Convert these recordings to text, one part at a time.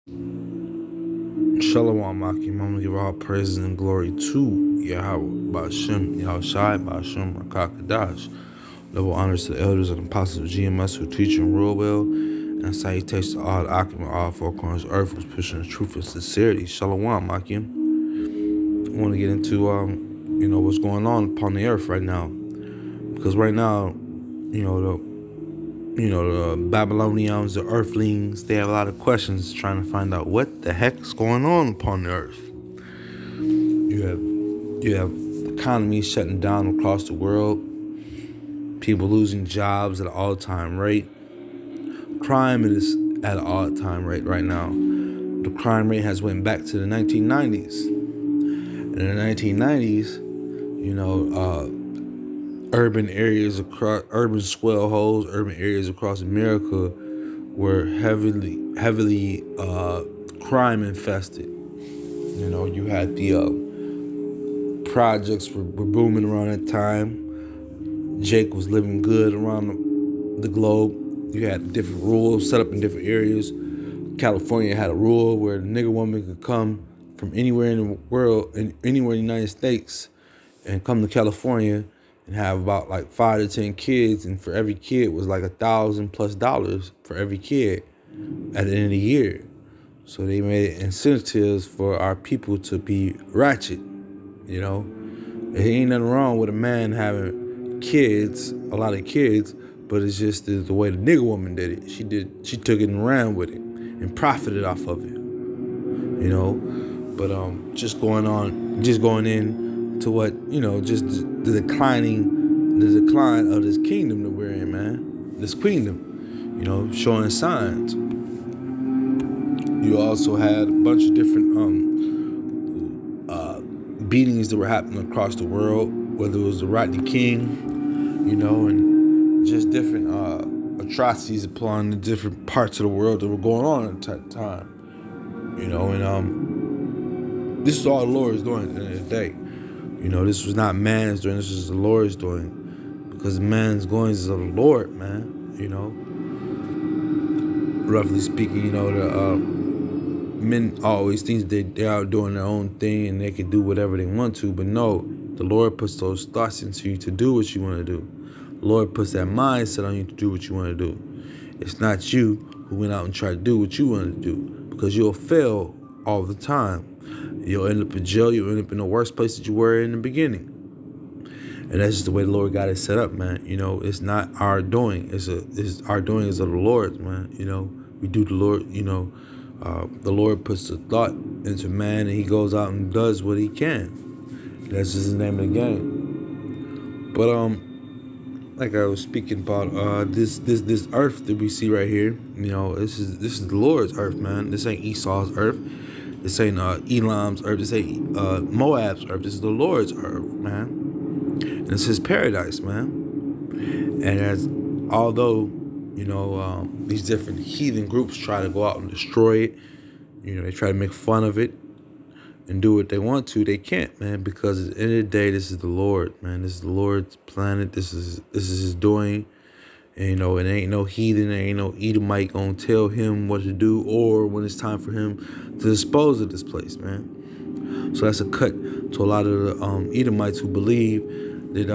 Shalom, Akim. I'm gonna give all praises and glory to Yahweh, Ba'ashem, Yahushai, Ba'ashem, Rakakadash. Double honors to the elders and apostles of GMS who teach and rule well. And salutations to all the Akim and all four corners of earth who's pushing the truth and sincerity. Shalom, Akim. I want to get into, what's going on upon the earth right now. Because right now, the Babylonians, the Earthlings, they have a lot of questions trying to find out what the heck is going on upon the earth. You have economies shutting down across the world, people losing jobs at an all-time rate. Crime is at an all-time rate right now. The crime rate has went back to the 1990s. In the 1990s, urban areas across, urban swell holes, urban areas across America were heavily crime infested. You had the projects were booming around that time. Jake was living good around the globe. You had different rules set up in different areas. California had a rule where a nigger woman could come from anywhere in the world, anywhere in the United States, and come to California and have about like 5 to 10 kids, and for every kid was like $1,000+ for every kid at the end of the year. So they made incentives for our people to be ratchet. There ain't nothing wrong with a man having kids, a lot of kids, but it's just the way the nigger woman did it. She took it and ran with it and profited off of it. But just going in to what, just the decline of this kingdom that we're in, man. This kingdom, showing signs. You also had a bunch of different beatings that were happening across the world, whether it was the Rodney King, and just different atrocities upon the different parts of the world that were going on at that time. This is all the Lord is doing at the end of the day. This was not man's doing, this was the Lord's doing. Because man's goings is of the Lord, man. Roughly speaking, the men always think they are doing their own thing and they can do whatever they want to. But no, the Lord puts those thoughts into you to do what you want to do. The Lord puts that mindset on you to do what you want to do. It's not you who went out and tried to do what you want to do, because you'll fail all the time. You'll end up in jail. You'll end up in the worst place that you were in the beginning. And that's just the way the Lord got it set up, man. It's not our doing. It's our doing is of the Lord's, man. We do the Lord, the Lord puts the thought into man, and he goes out and does what he can. That's just the name of the game. But like I was speaking about, this earth that we see right here, this is the Lord's earth, man. This ain't Esau's earth. This ain't Elam's earth. This ain't Moab's earth. This is the Lord's earth, man. And it's his paradise, man. And although these different heathen groups try to go out and destroy it, they try to make fun of it and do what they want to, they can't, man, because at the end of the day, this is the Lord, man. This is the Lord's planet. This is his doing. And, it ain't no heathen, there ain't no Edomite gonna tell him what to do, or when it's time for him to dispose of this place, man. So that's a cut to a lot of the Edomites who believe that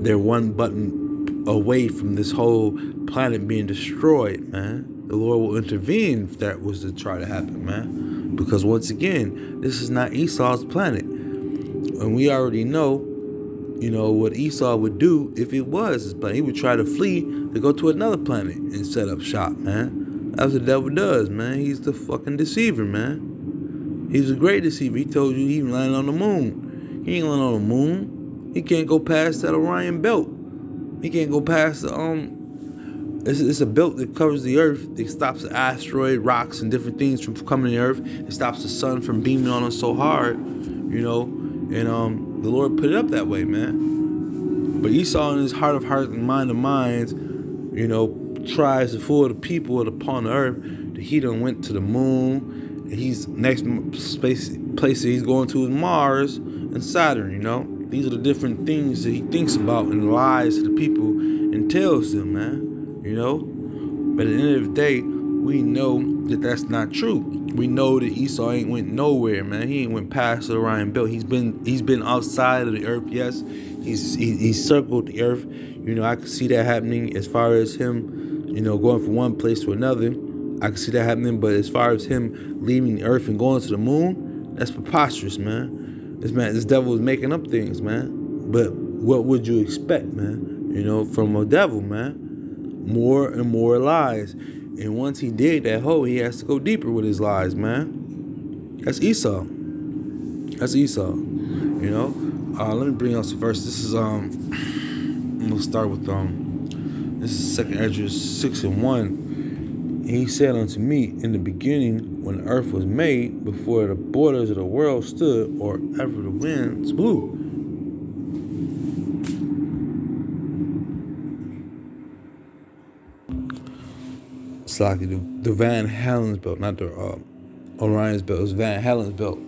they're one button away from this whole planet being destroyed, man. The Lord will intervene if that was to try to happen, man. Because once again, this is not Esau's planet. And we already know, what Esau would do if it was his planet. He would try to flee to go to another planet and set up shop, man. That's what the devil does, man. He's the fucking deceiver, man. He's a great deceiver. He told you he even landed on the moon. He ain't landed on the moon. He can't go past that Orion belt. He can't go past the It's a belt that covers the earth. It stops the asteroid, rocks, and different things from coming to the earth. It stops the sun from beaming on us so hard, And the Lord put it up that way, man. But Esau, in his heart of hearts and mind of minds, tries to fool the people upon the earth that he done went to the moon. And he's next place that he's going to is Mars and Saturn, These are the different things that he thinks about and lies to the people and tells them, man. But at the end of the day, we know that that's not true. We know that Esau ain't went nowhere, man. He ain't went past the Orion Belt. He's been outside of the earth. Yes, he's circled the earth. I can see that happening as far as him, going from one place to another. I can see that happening, but as far as him leaving the earth and going to the moon, that's preposterous, man. This devil is making up things, man. But what would you expect, man? From a devil, man. More and more lies. And once he did that he has to go deeper with his lies, man. That's Esau. That's Esau. Let me bring out some verse. This is I'm gonna start with this is 2 Esdras 6:1. He said unto me, in the beginning, when the earth was made, before the borders of the world stood, or ever the winds blew. It's like the Van Halen's belt, not the Orion's belt. It was Van Halen's belt.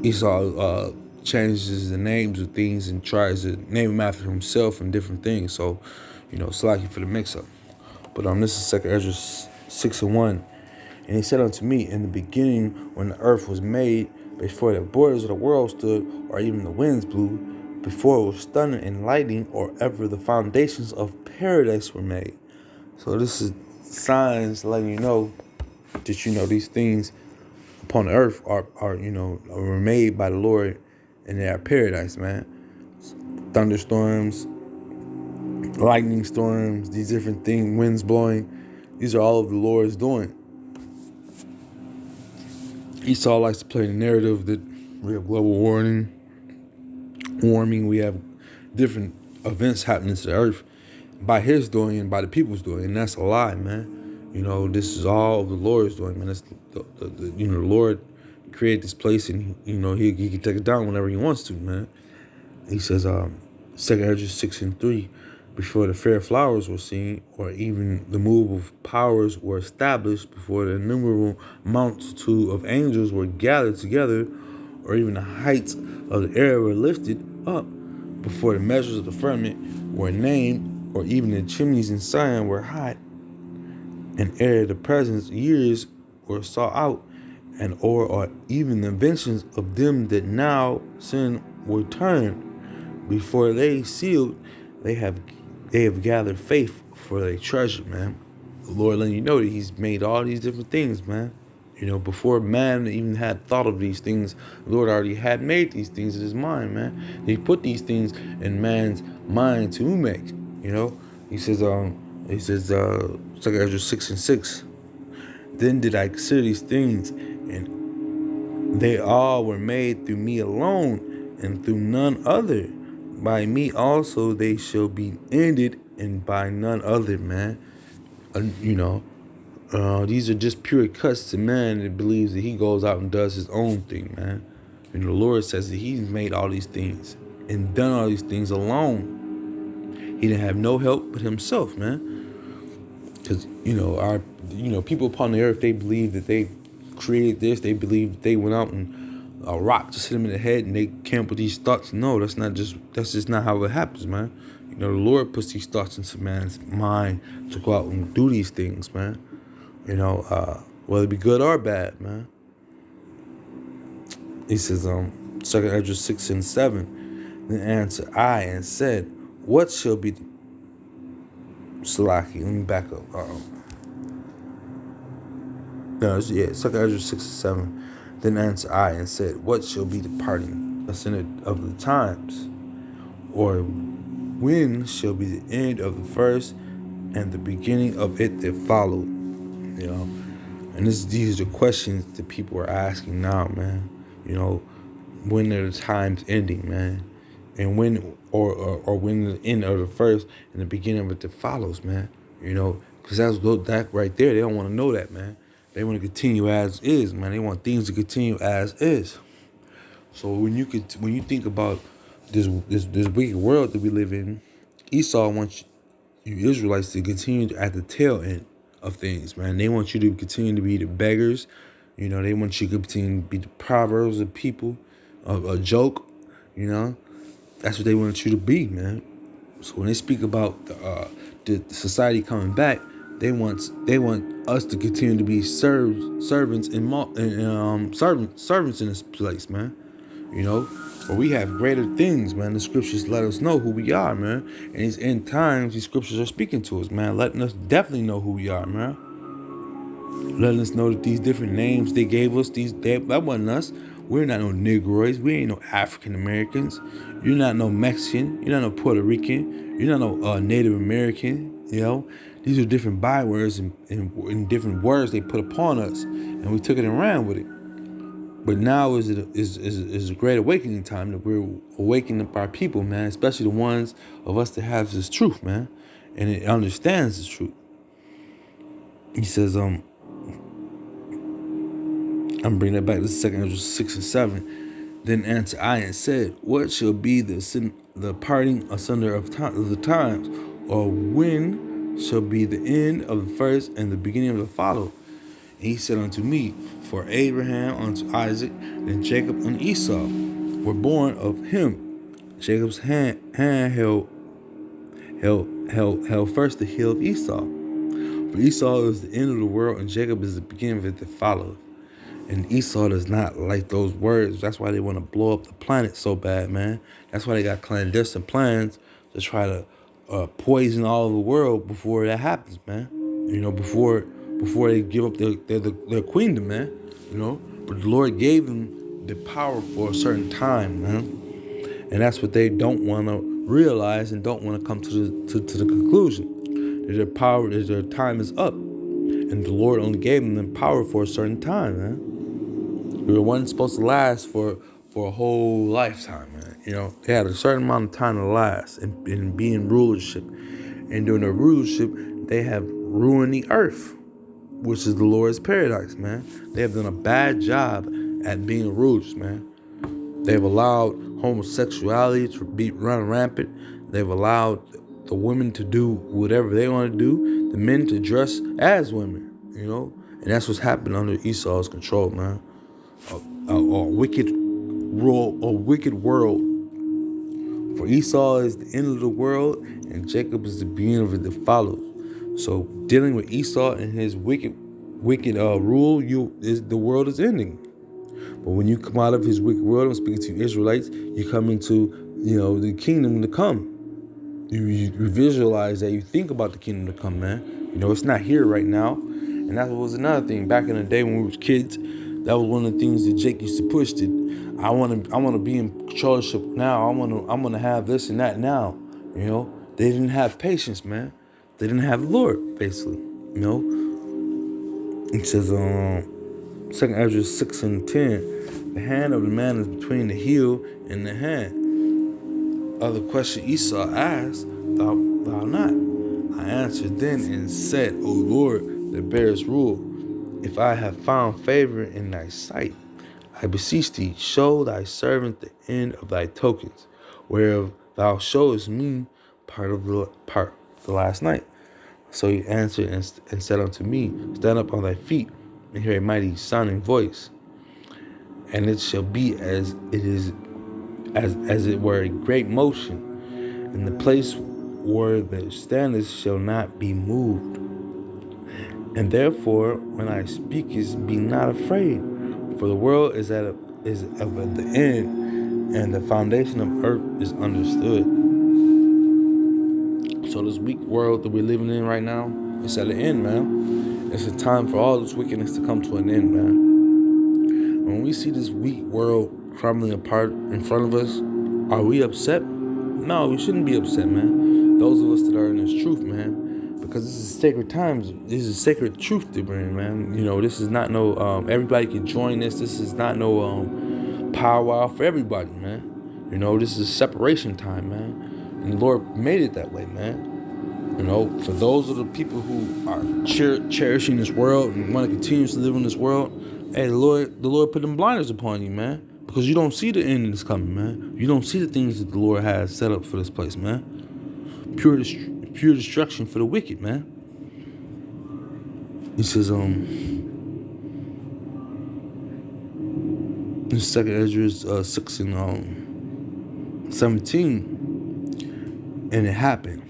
Esau changes the names of things and tries to name them after himself and different things. So, it's lucky for the mix-up. But this is 2 Esdras 6:1. And he said unto me, in the beginning, when the earth was made, before the borders of the world stood, or even the winds blew, before it was thunder and lightning, or ever the foundations of paradise were made. So this is signs letting you know that these things upon the earth were made by the Lord, and they are paradise, man. Thunderstorms, lightning storms, these different things, winds blowing, these are all of the Lord's doing. Esau likes to play the narrative that we have global warming, we have different events happening to the earth by his doing and by the people's doing, and that's a lie, man. This is all of the Lord's doing, man. It's the Lord created this place, and he can take it down whenever he wants to, man. He says, 2 Esdras 6:3, before the fair flowers were seen, or even the move of powers were established, before the innumerable multitude of angels were gathered together, or even the heights of the air were lifted up, before the measures of the firmament were named, or even the chimneys in Zion were hot, and ere the present years were sought out, and or even the inventions of them that now sin were turned, before they sealed, they have gathered faith for their treasure, man. The Lord letting you know that he's made all these different things, man. Before man even had thought of these things, the Lord already had made these things in his mind, man. He put these things in man's mind to make. He says, 2 Esdras 6:6. Then did I consider these things, and they all were made through me alone, and through none other. By me also they shall be ended, and by none other, man. These are just pure cuts to man that believes that he goes out and does his own thing, man. The Lord says that he's made all these things and done all these things alone. He didn't have no help but himself, man. Because, our people upon the earth, they believe that they created this. They believe that they went out and a rock just hit them in the head and they came up with these thoughts. No, that's just not how it happens, man. The Lord puts these thoughts into man's mind to go out and do these things, man. Whether it be good or bad, man. He says, 2 Esdras 6:7. Then answered I and said, what shall be the Salaki? Let me back up. 2 Esdras 6:7. Then answered I and said, what shall be the parting of the times? Or when shall be the end of the first and the beginning of it that followed? And these are questions that people are asking now, man. When are the times ending, man? And when or when the end of the first and the beginning of it that follows, man. Because that right there, they don't want to know that, man. They want to continue as is, man. They want things to continue as is. So when you think about this wicked world that we live in, Esau wants you Israelites to continue at the tail end of things, man. They want you to continue to be the beggars. They want you to continue to be the proverbs of people, a joke. That's what they want you to be, man. So when they speak about the society coming back, they want us to continue to be servants servants in this place, man. You know, but we have greater things, man. The scriptures let us know who we are, man. And these end times, these scriptures are speaking to us, man, letting us definitely know who we are, man. Letting us know that these different names they gave us, that wasn't us. We're not no Negroids. We ain't no African Americans. You're not no Mexican. You're not no Puerto Rican. You're not no Native American. You know, these are different bywords and different words they put upon us, and we took it and ran with it. But now is a great awakening time that we're awakening up our people, man, especially the ones of us that have this truth, man, and it understands this truth. He says, I'm bringing that back to 2 Ezra 6 and 7. Then answered I and said, what shall be the parting asunder of the times, or when shall be the end of the first and the beginning of the follow? And he said unto me, for Abraham unto Isaac, and Jacob and Esau were born of him. Jacob's hand held first the heel of Esau. For Esau is the end of the world, and Jacob is the beginning of it that followeth. And Esau does not like those words. That's why they want to blow up the planet so bad, man. That's why they got clandestine plans to try to poison all of the world before that happens, man. You know, before they give up their queendom, man. You know, but the Lord gave them the power for a certain time, man. And that's what they don't want to realize and don't want to come to the conclusion that their time is up. And the Lord only gave them the power for a certain time, man. It wasn't supposed to last for a whole lifetime, man. You know, they had a certain amount of time to last and be in rulership. And during their rulership, they have ruined the earth, which is the Lord's paradise, man. They have done a bad job at being rulers, man. They've allowed homosexuality to be run rampant. They've allowed the women to do whatever they want to do, the men to dress as women, you know. And that's what's happened under Esau's control, man. A wicked world. For Esau is the end of the world, and Jacob is the beginning of it that follows. So dealing with Esau and his wicked rule, the world is ending. But when you come out of his wicked world, I'm speaking to Israelites, you come into, you know, the kingdom to come. You visualize that. You think about the kingdom to come, man. You know, it's not here right now. And that was another thing. Back in the day when we were kids, that was one of the things that Jake used to push. That I want to be in controllership now. I want to have this and that now. You know, they didn't have patience, man. They didn't have the Lord, basically. You know, it says 2 Ezra 6 and 10. The hand of the man is between the heel and the hand. Other question Esau asked, thou not? I answered then and said, O Lord, that bearest rule, if I have found favor in thy sight, I beseech thee, show thy servant the end of thy tokens, whereof thou showest me part of the last night. So he answered and said unto me, stand up on thy feet, and hear a mighty sounding voice. And it shall be as it were a great motion, and the place where thou standest shall not be moved. And therefore, when I speak, be not afraid, for the world is at the end, and the foundation of earth is understood. So this weak world that we're living in right now, it's at the end, man. It's a time for all this wickedness to come to an end, man. When we see this weak world crumbling apart in front of us, are we upset? No, we shouldn't be upset, man. Those of us that are in this truth, man. Because this is sacred times. This is sacred truth to bring, man. You know, this is not no, everybody can join this. This is not no powwow for everybody, man. You know, this is separation time, man. And the Lord made it that way, man. You know, for those of the people who are cherishing this world and want to continue to live in this world, hey, the Lord put them blinders upon you, man. Because you don't see the end that's coming, man. You don't see the things that the Lord has set up for this place, man. Pure destruction for the wicked, man. He says, in 2 Ezra 6 and 17, and it happened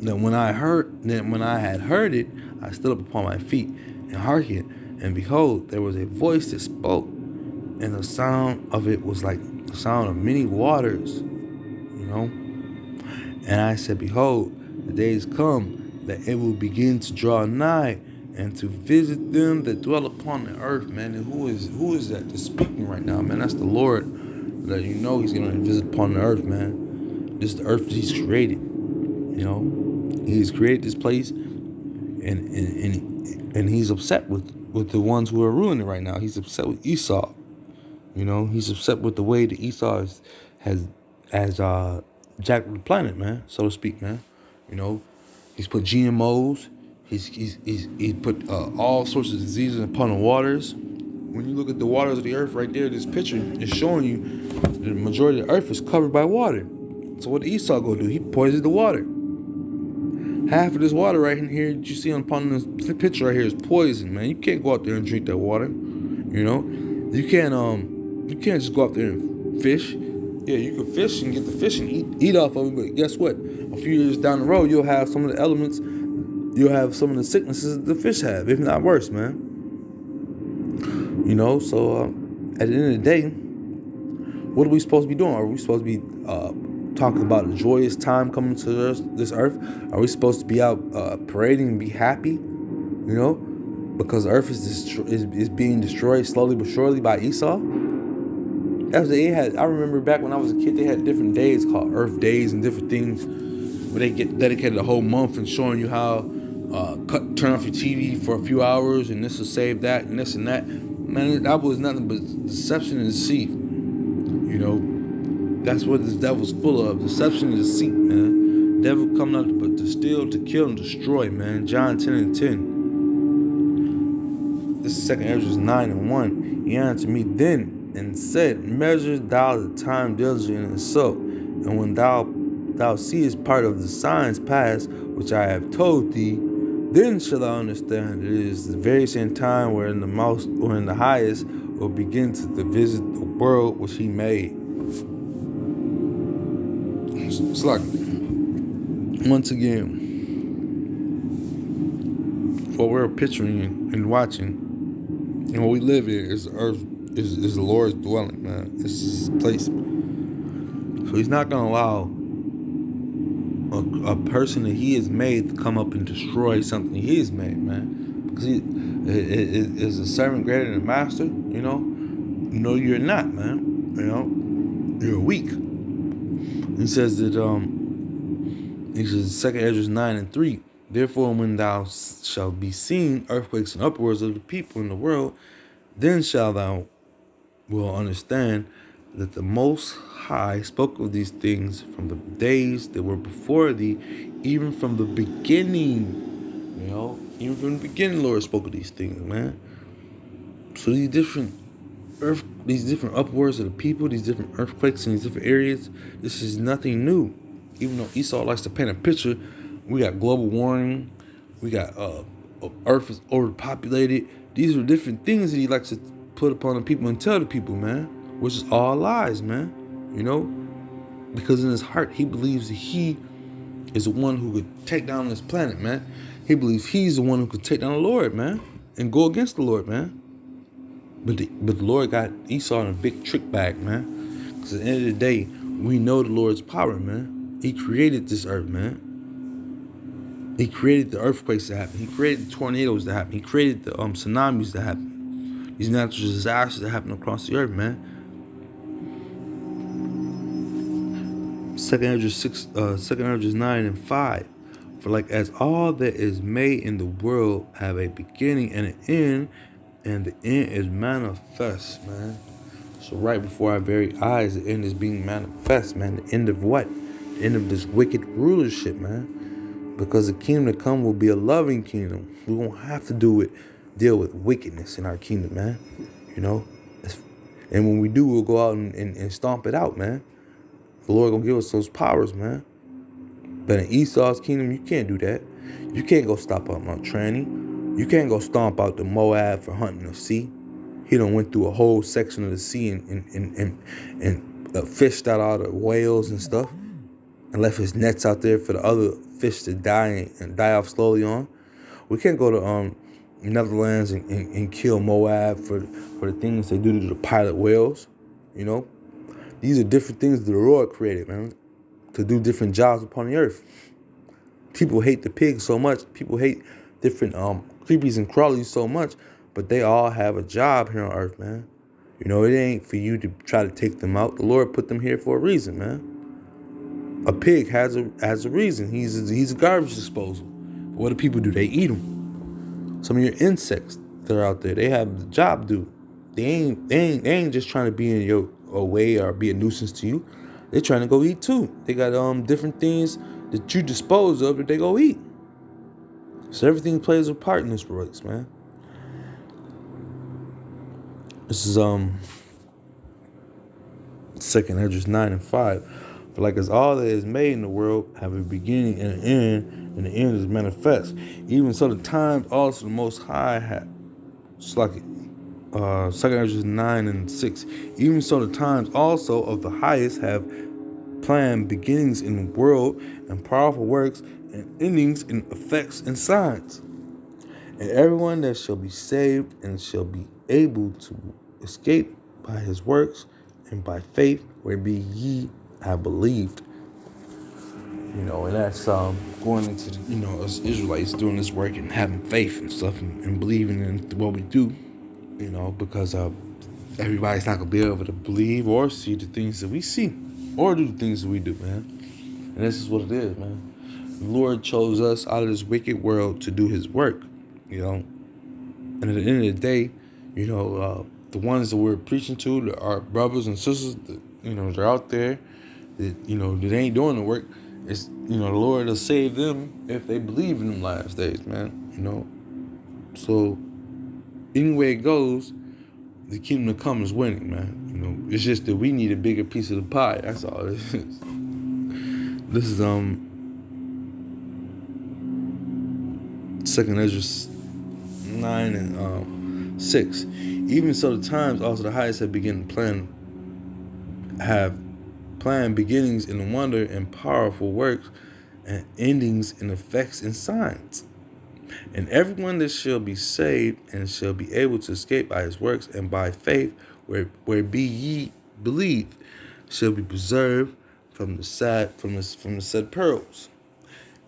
that when I had heard it, I stood up upon my feet and hearkened, and behold, there was a voice that spoke, and the sound of it was like the sound of many waters, you know. And I said, behold, the days come that it will begin to draw nigh and to visit them that dwell upon the earth, man. And who is that that's speaking right now, man? That's the Lord. That you know He's gonna visit upon the earth, man. This is the earth that He's created. You know, He's created this place, and He's upset with the ones who are ruling it right now. He's upset with Esau. You know, He's upset with the way that Esau has jacked the planet, man, so to speak, man. You know, He's put GMOs. He's put all sorts of diseases upon the waters. When you look at the waters of the earth right there, this picture is showing you the majority of the earth is covered by water. So what did Esau go do? He poisoned the water. Half of this water right in here that you see upon this picture right here is poison, man. You can't go out there and drink that water. You know, you can't just go out there and fish. Yeah, you can fish and get the fish and eat off of it, but guess what? A few years down the road, you'll have some of the elements, you'll have some of the sicknesses that the fish have, if not worse, man. You know, so at the end of the day, what are we supposed to be doing? Are we supposed to be talking about a joyous time coming to this earth? Are we supposed to be out parading and be happy? You know, because the earth is being destroyed slowly but surely by Esau. That's what they had. I remember back when I was a kid, they had different days called Earth Days and different things where they get dedicated a whole month and showing you how turn off your TV for a few hours and this will save that and this and that. Man, that was nothing but deception and deceit. You know, that's what this devil's full of. Deception and deceit, man. The devil coming out but to steal, to kill, and destroy, man. John 10:10. This is 2 Ezra 9:1. He answered me then and said, measure thou the time diligently and so, and when thou seest part of the signs pass, which I have told thee, then shall thou understand it is the very same time wherein the most or in the highest will begin to visit the world which He made. It's like, once again, what we're picturing and watching, and what we live in is the earth. Is the Lord's dwelling, man. This is His place. So He's not going to allow a person that He has made to come up and destroy something He has made, man. Because He is a servant greater than a master, you know? No, you're not, man. You know? You're weak. He says that, he says 2 Ezra 9:3, therefore when thou shalt be seen earthquakes and upwards of the people in the world, then shalt thou will understand that the Most High spoke of these things from the days that were before thee, even from the beginning. You know, even from the beginning, the Lord spoke of these things, man. So these different upwards of the people, these different earthquakes in these different areas, this is nothing new. Even though Esau likes to paint a picture, we got global warming, we got Earth is overpopulated. These are different things that he likes to put upon the people and tell the people, man, which is all lies, man. You know, because in his heart he believes that he is the one who could take down this planet, man. He believes he's the one who could take down the Lord, man, and go against the Lord, man. But the Lord got Esau in a big trick bag, man. Because at the end of the day, we know the Lord's power, man. He created this earth, man. He created the earthquakes to happen. He created the tornadoes to happen. He created the tsunamis to happen. These natural disasters that happen across the earth, man. 2 Ezra 9:5. For like as all that is made in the world have a beginning and an end, and the end is manifest, man. So right before our very eyes, the end is being manifest, man. The end of what? The end of this wicked rulership, man. Because the kingdom to come will be a loving kingdom. We won't have to deal with wickedness in our kingdom, man. You know? And when we do, we'll go out and stomp it out, man. The Lord gonna give us those powers, man. But in Esau's kingdom, you can't do that. You can't go stop out Mount Tranny. You can't go stomp out the Moab for hunting the sea. He done went through a whole section of the sea and fished out all the whales and stuff, and left his nets out there for the other fish to die and die off slowly on. We can't go to Netherlands and kill Moab for the things they do to the pilot whales. You know, these are different things that the Lord created, man, to do different jobs upon the earth. People hate the pigs so much. People hate different creepies and crawlies so much, but they all have a job here on earth, man. You know, it ain't for you to try to take them out. The Lord put them here for a reason, man. A pig has a reason. He's a garbage disposal. But what do people do? They eat them. Some of your insects that are out there, they have the job due. They ain't just trying to be in your way or be a nuisance to you. They're trying to go eat too. They got different things that you dispose of that they go eat. So everything plays a part in this race, man. This is 2 Esdras 9:5. For like as all that is made in the world have a beginning and an end, and the end is manifest. Even so the times also the Most High had. It's like 2 Esdras 9:6. Even so the times also of the highest have planned beginnings in the world and powerful works and endings in effects and signs. And everyone that shall be saved and shall be able to escape by his works and by faith whereby ye have believed. You know, and that's going into us Israelites doing this work and having faith and stuff and believing in what we do. You know, because everybody's not gonna be able to believe or see the things that we see or do the things that we do, man. And this is what it is, man. The Lord chose us out of this wicked world to do his work, you know. And at the end of the day, you know, the ones that we're preaching to, our brothers and sisters, that, you know, they're out there, that, you know, that ain't doing the work. It's, you know, the Lord will save them if they believe in them last days, man, you know. So, any way it goes, the kingdom to come is winning, man. You know, it's just that we need a bigger piece of the pie. That's all it is. This is 2 Esdras 9:6. Even so, the times also the highest have planned beginnings in wonder and powerful works, and endings in effects and signs. And everyone that shall be saved and shall be able to escape by his works and by faith, where be ye believed, shall be preserved from the said pearls,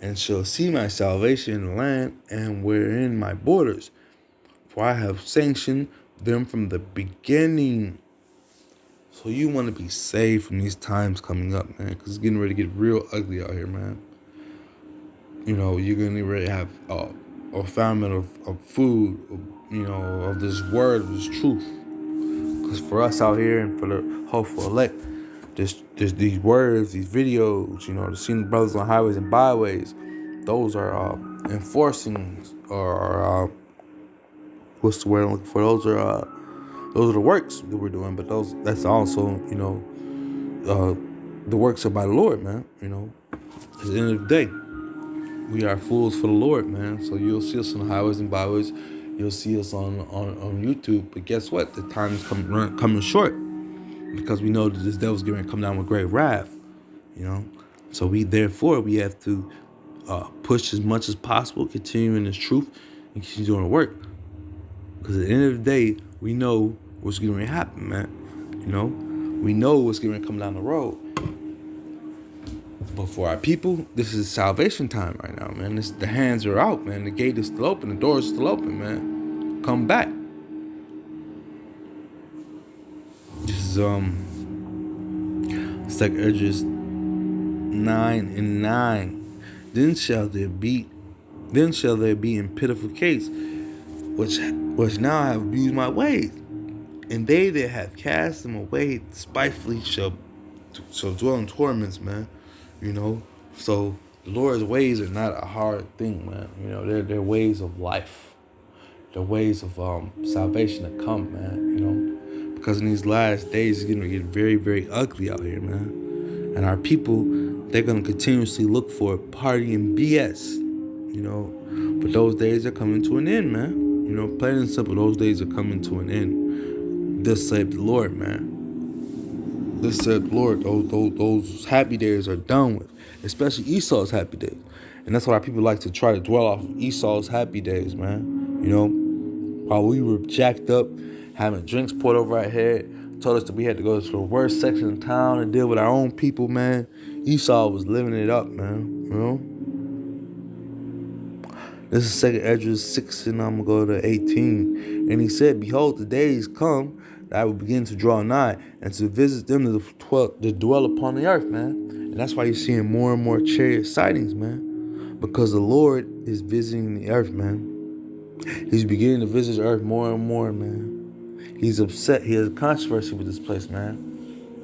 and shall see my salvation in the land and wherein my borders. For I have sanctioned them from the beginning. So you want to be saved from these times coming up, man, because it's getting ready to get real ugly out here, man. You know, you're going to ready to have a famine of food, you know, of this word, of this truth. Because for us out here and for the hopeful elect, there's these words, these videos, you know, the seeing brothers on highways and byways, those are enforcing, or what's the word I'm looking for? Those are the works that we're doing, but that's also, you know, the works are by the Lord, man. You know, at the end of the day, we are fools for the Lord, man. So you'll see us on the highways and byways. You'll see us on YouTube. But guess what? The time is coming short, because we know that this devil's going to come down with great wrath. You know, so we have to push as much as possible, continue in this truth, and continue doing the work. Because at the end of the day, we know what's going to happen, man. You know, we know what's going to come down the road. But for our people, this is salvation time right now, man. The hands are out, man. The gate is still open. The door is still open, man. Come back. This is 2 Esdras 9:9. Then shall there be in pitiful case, which now have abused my ways, and they that have cast them away spitefully shall dwell in torments, man. You know, so the Lord's ways are not a hard thing, man. You know, they're ways of life. They're ways of salvation to come, man. You know, because in these last days, it's going to get very, very ugly out here, man. And our people, they're going to continuously look for party and BS, you know. But those days are coming to an end, man. You know, plain and simple, those days are coming to an end. Thus saith the Lord, man. Thus saith the Lord, those happy days are done with, especially Esau's happy days. And that's why people like to try to dwell off Esau's happy days, man. You know, while we were jacked up, having drinks poured over our head, told us that we had to go to the worst section of town and deal with our own people, man. Esau was living it up, man. You know? This is 2 Esdras 6, and I'm going to go to 18. And he said, behold, the days come that I will begin to draw nigh and to visit them to dwell upon the earth, man. And that's why you're seeing more and more chariot sightings, man. Because the Lord is visiting the earth, man. He's beginning to visit the earth more and more, man. He's upset. He has a controversy with this place, man.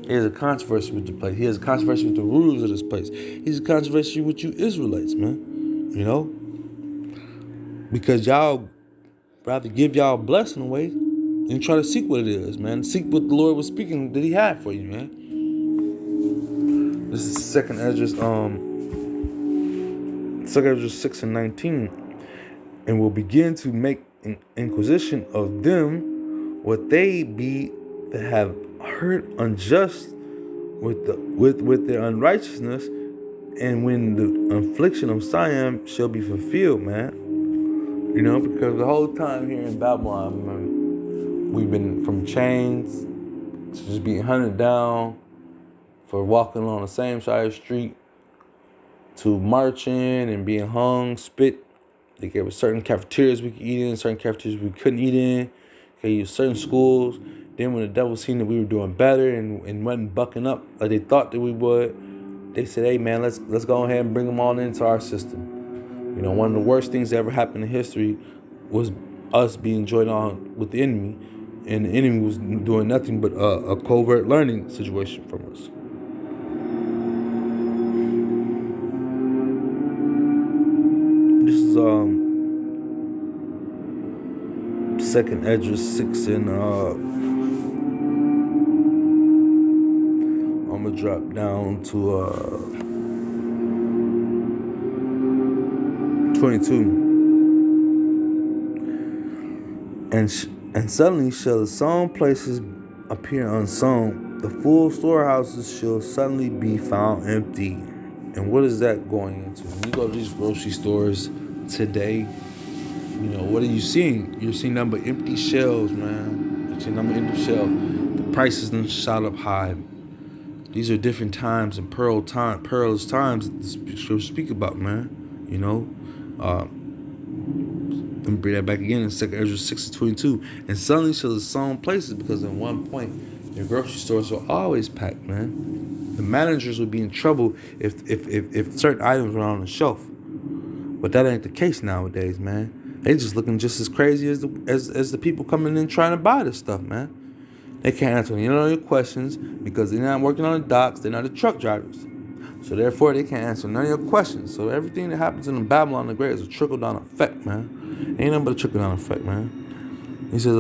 He has a controversy with the place. He has a controversy with the rulers of this place. He's a controversy with you Israelites, man. You know? Because y'all rather give y'all blessing away and try to seek what it is, man. Seek what the Lord was speaking that he had for you, man. This is 2 Esdras 6 and 19. And will begin to make an inquisition of them what they be that have hurt unjust with their unrighteousness, and when the affliction of Siam shall be fulfilled, man. You know, because the whole time here in Babylon, man, we've been from chains to just being hunted down for walking on the same side of the street to marching and being hung, spit. They gave us certain cafeterias we could eat in, certain cafeterias we couldn't eat in. They used certain schools. Then when the devil seen that we were doing better and wasn't bucking up like they thought that we would, they said, hey, man, let's go ahead and bring them all into our system. You know, one of the worst things that ever happened in history was us being joined on with the enemy, and the enemy was doing nothing but a covert learning situation from us. This is 2 Esdras 6 and I'm gonna drop down to 22. And suddenly shall the sown places appear unsown. The full storehouses shall suddenly be found empty. And what is that going into? When you go to these grocery stores today, you know, what are you seeing? You're seeing nothing but empty shelves, man. You're seeing nothing but empty shelves. The prices done shot up high. These are different times and perilous times that the scriptures speak about, man. You know, let me bring that back again in 2 Esdras 6 and 22. And suddenly shall the sown places, because at one point your grocery stores were always packed, man. The managers would be in trouble if certain items were on the shelf. But that ain't the case nowadays, man. They just looking just as crazy as the people coming in trying to buy this stuff, man. They can't answer any of your questions because they're not working on the docks. They're not the truck drivers. So therefore, they can't answer none of your questions. So everything that happens in Babylon the Great is a trickle-down effect, man. Ain't nothing but a trickle-down effect, man. He says,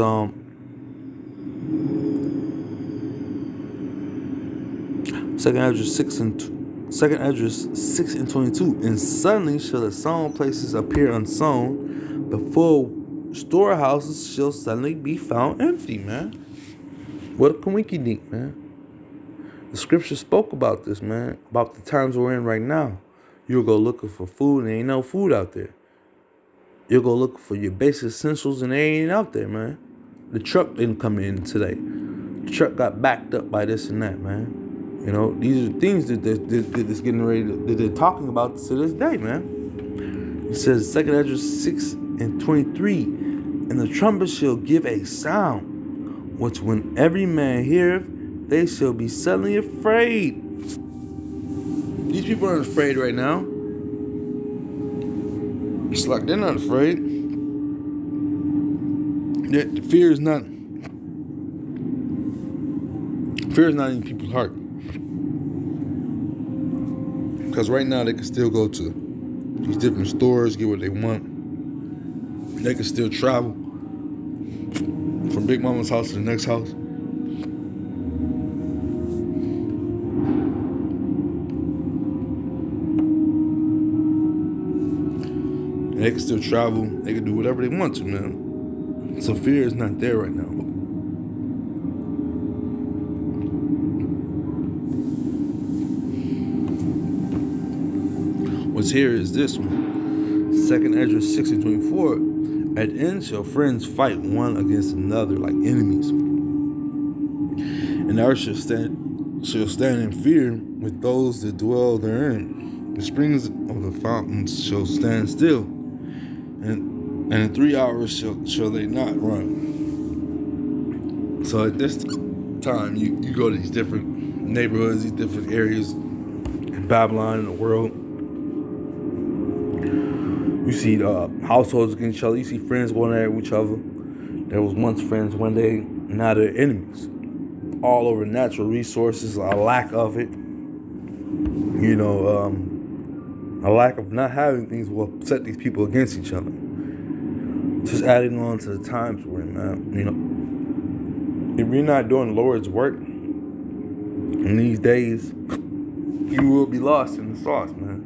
2 Esdras 6 and 22. And suddenly shall the sown places appear unsown. The full storehouses shall suddenly be found empty, man. What a coinky-dink, man. The scripture spoke about this, man. About the times we're in right now. You'll go looking for food and there ain't no food out there. You'll go looking for your basic essentials and they ain't out there, man. The truck didn't come in today. The truck got backed up by this and that, man. You know, these are things that getting ready that they're talking about to this day, man. It says 2 Esdras 6 and 23. And the trumpet shall give a sound, which when every man heareth, they shall be suddenly afraid. These people aren't afraid right now. It's like they're not afraid. The fear is not in people's heart. Because right now they can still go to these different stores, get what they want. They can still travel from Big Mama's house to the next house. And they can still travel. They can do whatever they want to, man. So fear is not there right now. What's here is this one. 2nd Ezra 6:24. At the end shall friends fight one against another like enemies. And the earth shall stand in fear with those that dwell therein. The springs of the fountains shall stand still, and in 3 hours shall they not run. So at this time, you go to these different neighborhoods, these different areas in Babylon, in the world. You see households against each other. You see friends going at each other. There was once friends, one day, now they're enemies. All over natural resources, a lack of it. You know, a lack of not having things will set these people against each other. Just adding on to the times we're in, man. You know, if you're not doing the Lord's work in these days, you will be lost in the sauce, man.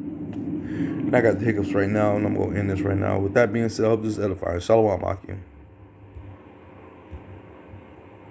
And I got the hiccups right now, and I'm going to end this right now. With that being said, I hope this is edifying. Shalom, Akim.